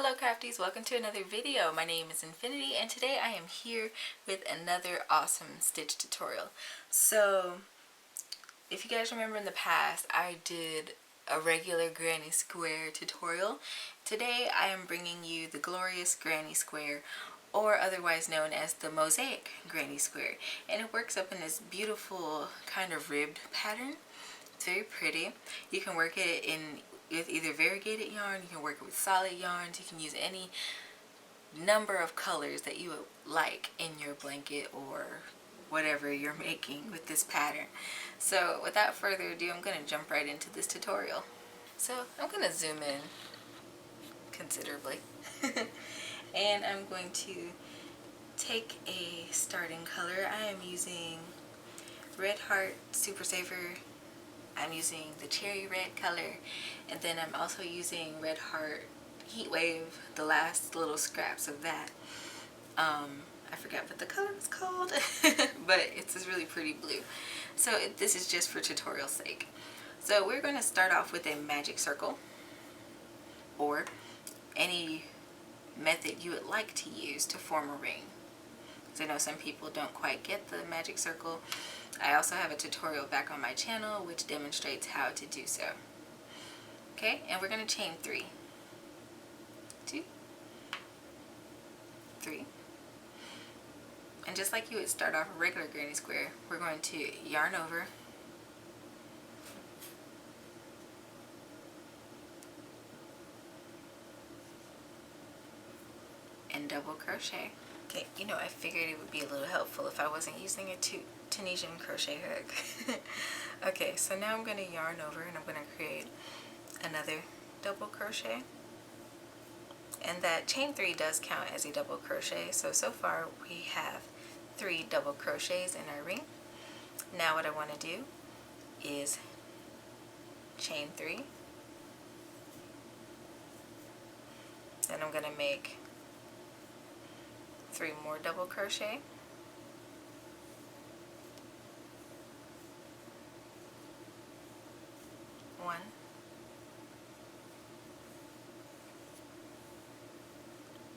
Hello crafties, welcome to another video. My name is Infiniti and today I am here with another awesome stitch tutorial. So if you guys remember in the past I did a regular granny square tutorial. Today I am bringing you the glorious granny square, or otherwise known as the mosaic granny square, and it works up in this beautiful kind of ribbed pattern. It's very pretty. You can work it with either variegated yarn, you can work it with solid yarns, you can use any number of colors that you would like in your blanket or whatever you're making with this pattern. So without further ado, I'm going to jump right into this tutorial. So I'm going to zoom in considerably and I'm going to take a starting color. I am using Red Heart Super Saver. I'm using the cherry red color, and then I'm also using Red Heart Heat Wave, the last little scraps of that. I forgot what the color is called, but it's this really pretty blue. So this is just for tutorial sake. So we're going to start off with a magic circle, or any method you would like to use to form a ring. Because I know some people don't quite get the magic circle. I also have a tutorial back on my channel which demonstrates how to do so. Okay, and we're going to chain 3, 2, 3, and just like you would start off a regular granny square, we're going to yarn over and double crochet. Okay, you know, I figured it would be a little helpful if I wasn't using a Tunisian crochet hook. Okay, so now I'm going to yarn over and I'm going to create another double crochet. And that chain 3 does count as a double crochet. So far we have 3 double crochets in our ring. Now what I want to do is chain 3. Then I'm going to make 3 more double crochet. 1,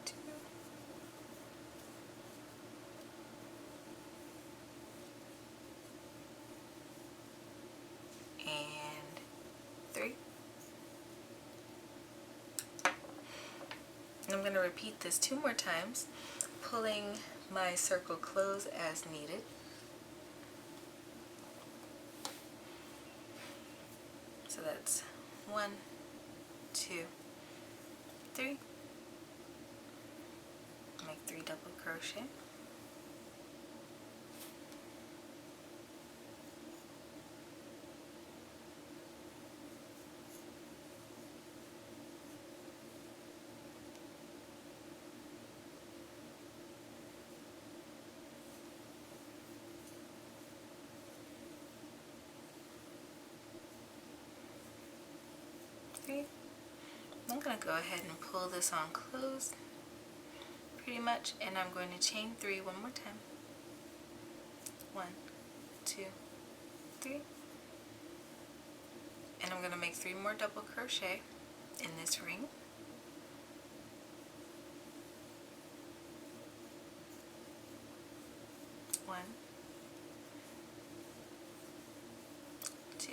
2, and 3. And I'm going to repeat this 2 more times, pulling my circle close as needed. So that's 1, 2, 3. Make 3 double crochet. I'm going to go ahead and pull this on close pretty much, and I'm going to chain 3 one more time. 1, 2, 3. And I'm going to make 3 more double crochet in this ring. 1, 2,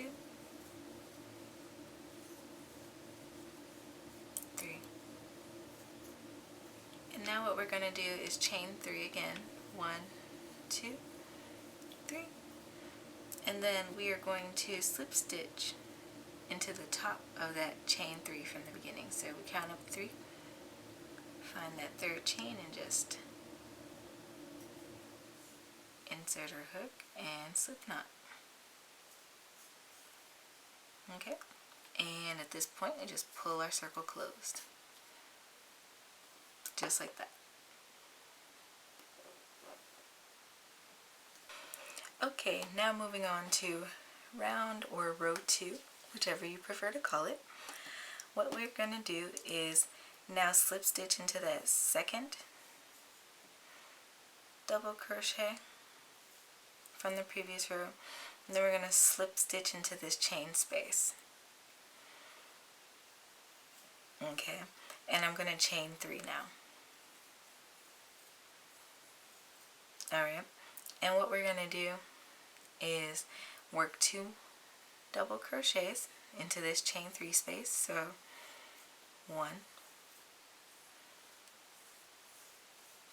3. And now what we're going to do is chain 3 again. 1, 2, 3. And then we are going to slip stitch into the top of that chain 3 from the beginning. So we count up 3, find that 3rd chain, and just insert our hook and slip knot. Okay, and at this point we just pull our circle closed, just like that. Okay, now moving on to round or row 2, whichever you prefer to call it. What we're going to do is now slip stitch into that 2nd double crochet from the previous row, and then we're going to slip stitch into this chain space. Okay, and I'm going to chain 3 now. Alright, and what we're going to do is work 2 double crochets into this chain 3 space. So 1,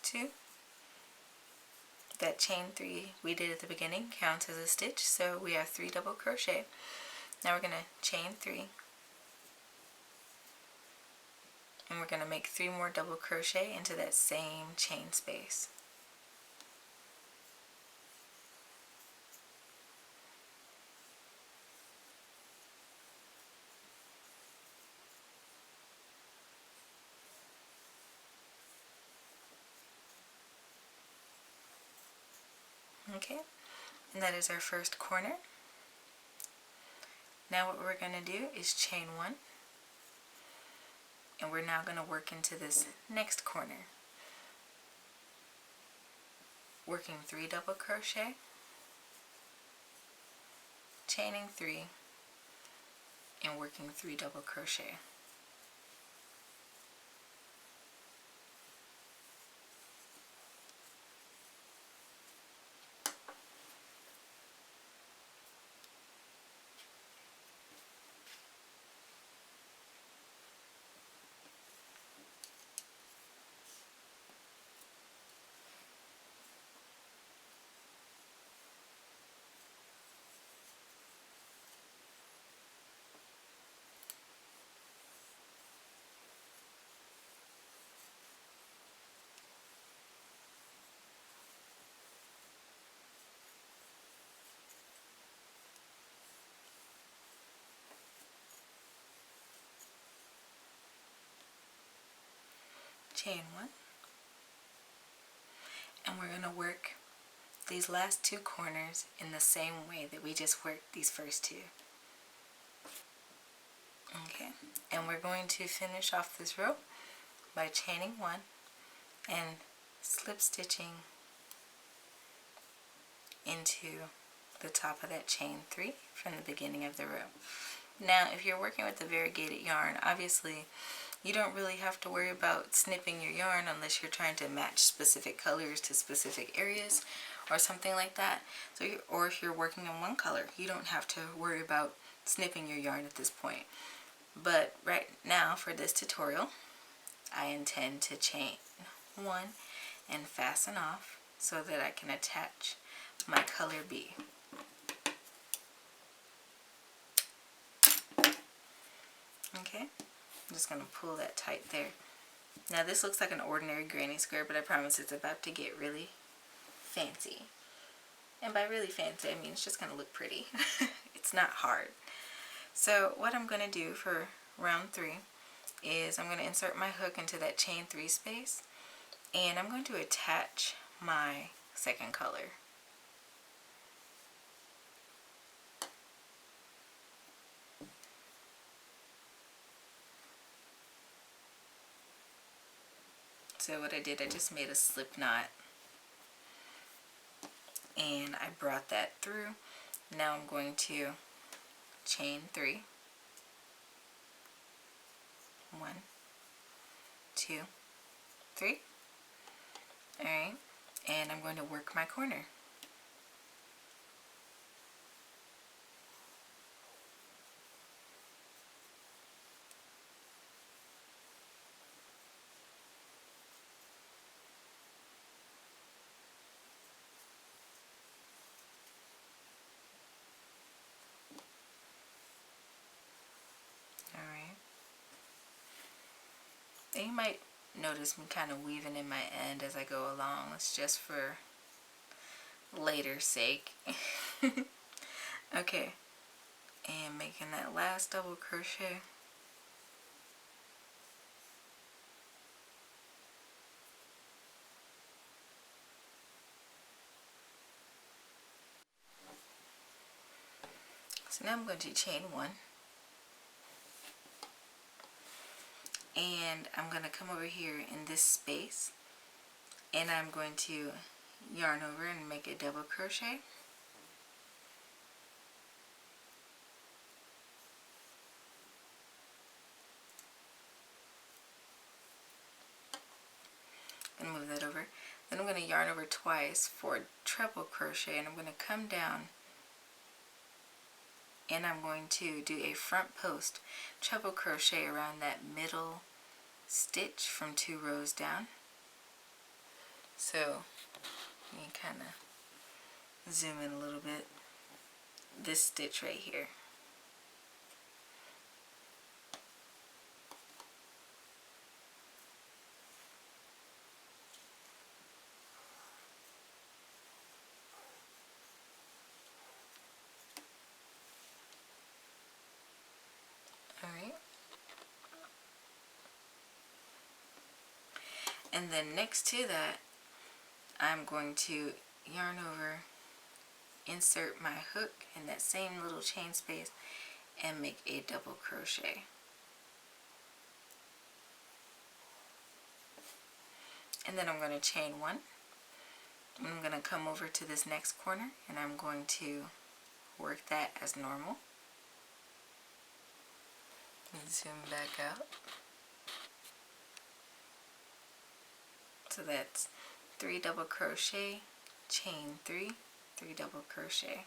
2. That chain 3 we did at the beginning counts as a stitch, so we have 3 double crochet. Now we're going to chain 3, and we're going to make 3 more double crochet into that same chain space. Okay, and that is our first corner. Now what we're going to do is chain 1, and we're now going to work into this next corner, working 3 double crochet, chaining 3, and working 3 double crochet. Chain 1, and we're going to work these last 2 corners in the same way that we just worked these first 2. Okay, and we're going to finish off this row by chaining 1 and slip stitching into the top of that chain 3 from the beginning of the row. Now if you're working with the variegated yarn, obviously you don't really have to worry about snipping your yarn unless you're trying to match specific colors to specific areas or something like that. So or if you're working in one color, you don't have to worry about snipping your yarn at this point. But right now for this tutorial, I intend to chain 1 and fasten off so that I can attach my color B. Okay, I'm just going to pull that tight there. Now this looks like an ordinary granny square, but I promise it's about to get really fancy. And by really fancy, I mean it's just going to look pretty. It's not hard. So what I'm going to do for round 3 is I'm going to insert my hook into that chain 3 space, and I'm going to attach my second color. So what I did, I just made a slip knot and I brought that through. Now I'm going to chain 3, 1, 2, 3. Alright, and I'm going to work my corner. And you might notice me kind of weaving in my end as I go along. It's just for later sake. Okay, and making that last double crochet. So now I'm going to chain 1. And I'm going to come over here in this space, and I'm going to yarn over and make a double crochet. yarn over twice for treble crochet, and I'm going to come down and I'm going to do a front post treble crochet around that middle stitch from 2 rows down. So you can kind of zoom in a little bit. This stitch right here. Alright. And then next to that, I'm going to yarn over, insert my hook in that same little chain space, and make a double crochet. And then I'm going to chain 1. I'm going to come over to this next corner and I'm going to work that as normal. Zoom back out. So that's 3 double crochet, chain 3, 3 double crochet.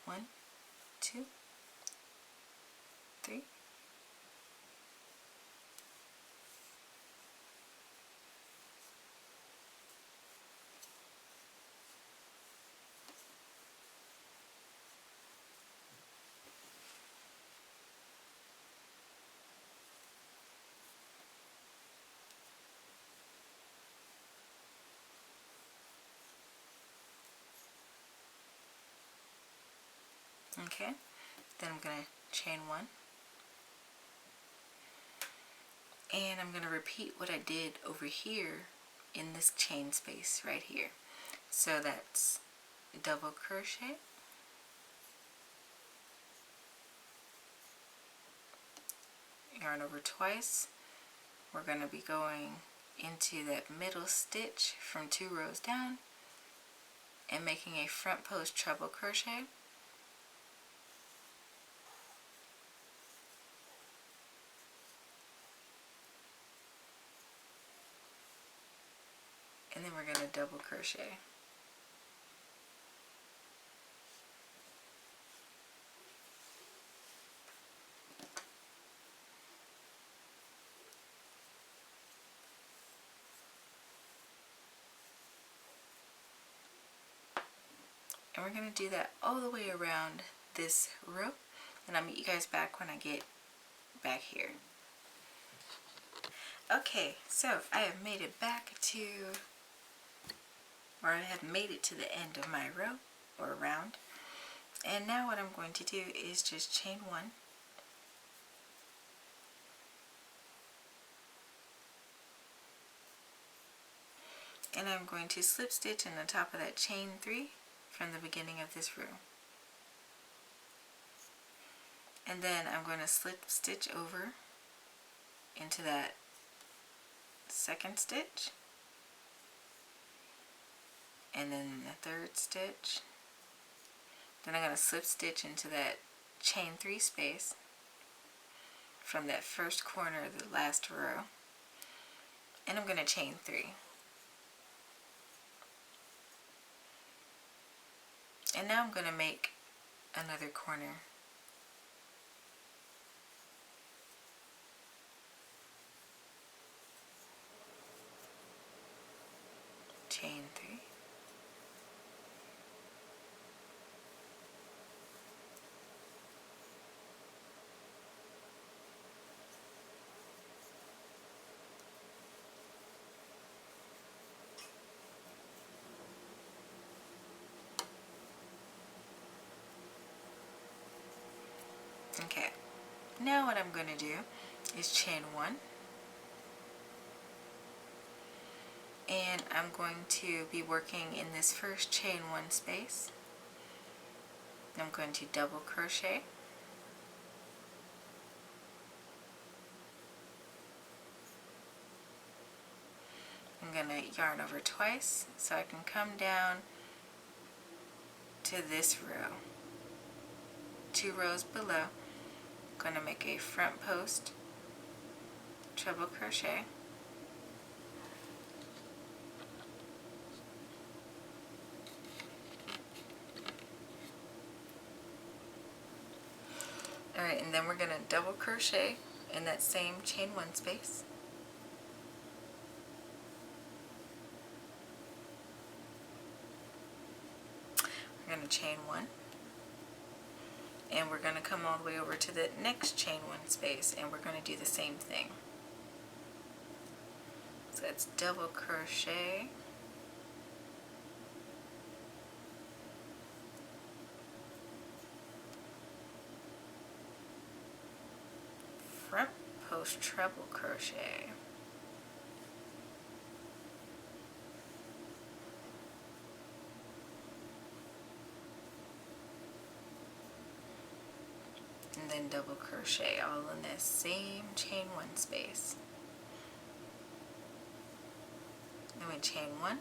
One, 2, 3. Okay, then I'm going to chain 1. And I'm going to repeat what I did over here in this chain space right here. So that's double crochet, yarn over twice. We're going to be going into that middle stitch from 2 rows down and making a front post treble crochet. And then we're going to double crochet. And we're going to do that all the way around this row. And I'll meet you guys back when I get back here. Okay, so I have made it back to, or I have made it to the end of my row, or round. And now what I'm going to do is just chain 1. And I'm going to slip stitch in the top of that chain 3 from the beginning of this row. And then I'm going to slip stitch over into that second stitch, and then the third stitch. Then I'm going to slip stitch into that chain 3 space from that first corner of the last row, and I'm going to chain 3. And now I'm going to make another corner. Chain 3. Okay, now what I'm going to do is chain 1, and I'm going to be working in this first chain 1 space. I'm going to double crochet, I'm going to yarn over twice so I can come down into this row. 2 rows below, I'm going to make a front post treble crochet. Alright, and then we're going to double crochet in that same chain 1 space. We're going to chain 1, and we're going to come all the way over to the next chain 1 space, and we're going to do the same thing. So it's double crochet, front post treble crochet, and then double crochet all in this same chain 1 space. Then we chain 1,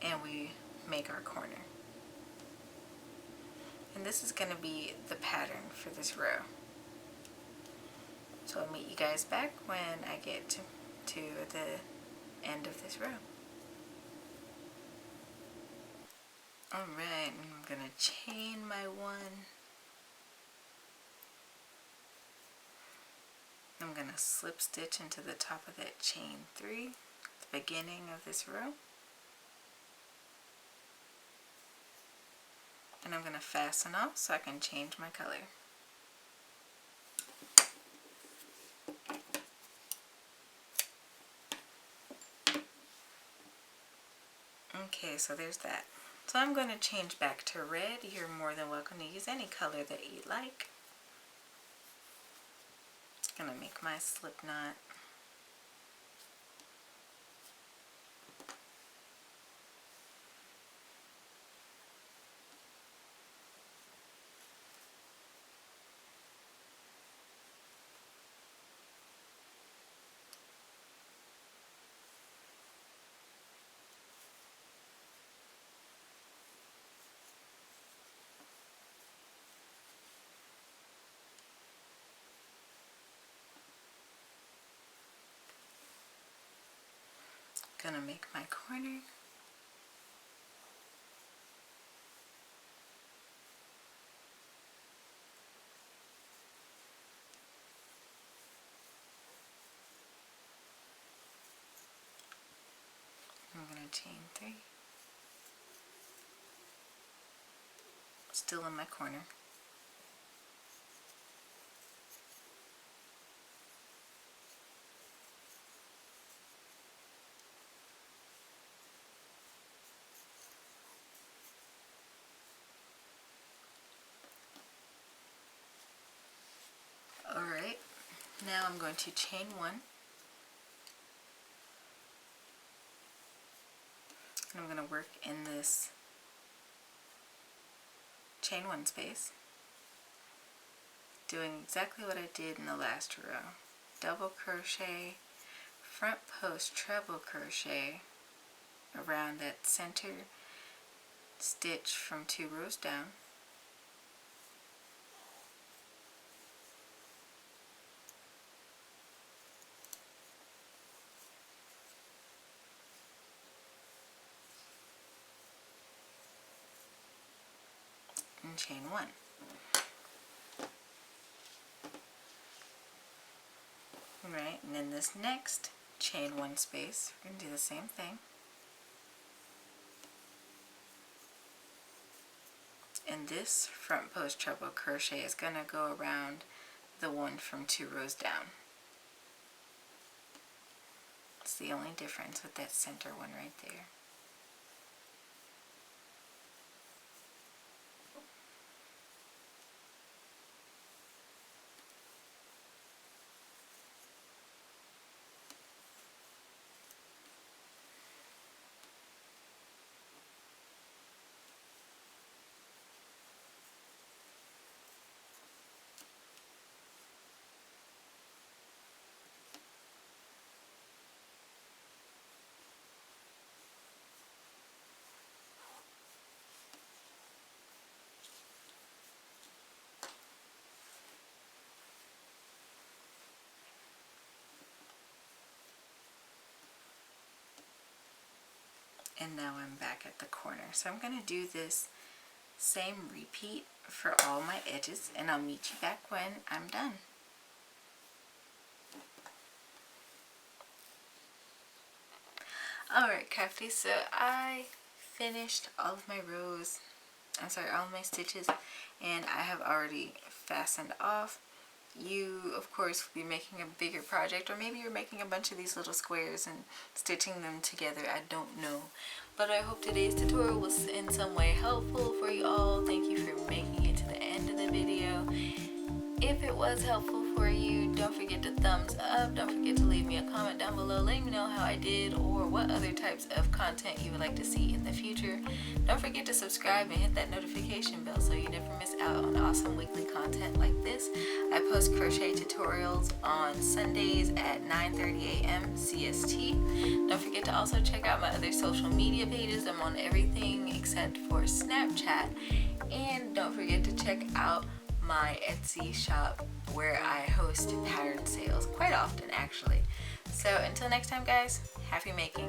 and we make our corner. And this is going to be the pattern for this row. So I'll meet you guys back when I get to the end of this row. Alright, I'm going to chain my 1. I'm going to slip stitch into the top of that chain 3 at the beginning of this row. And I'm going to fasten off so I can change my color. Okay, so there's that. So I'm going to change back to red. You're more than welcome to use any color that you like. I'm going to make my slip knot. Gonna make my corner. I'm gonna chain 3. Still in my corner. Alright, now I'm going to chain 1. And I'm going to work in this chain 1 space, doing exactly what I did in the last row. Double crochet, front post treble crochet around that center stitch from 2 rows down. And chain 1. Alright, and in this next chain 1 space, we're going to do the same thing. And this front post treble crochet is going to go around the one from 2 rows down. It's the only difference with that center one right there. and now I'm back at the corner. So I'm going to do this same repeat for all my edges, and I'll meet you back when I'm done. Alright crafties, so I finished all of my rows, all of my stitches, and I have already fastened off. You of course will be making a bigger project, or maybe you're making a bunch of these little squares and stitching them together. I don't know, but I hope today's tutorial was in some way helpful for you all. Thank you for making it to the end of the video. If it was helpful for you, don't forget to thumbs up. Don't forget to leave me a comment down below letting me know how I did or what other types of content you would like to see in the future. Don't forget to subscribe and hit that notification bell so you never miss out on awesome weekly content like this. I post crochet tutorials on Sundays at 9:30 a.m. CST. Don't forget to also check out my other social media pages. I'm on everything except for Snapchat. And don't forget to check out my Etsy shop where I host pattern sales quite often actually. So until next time guys, happy making.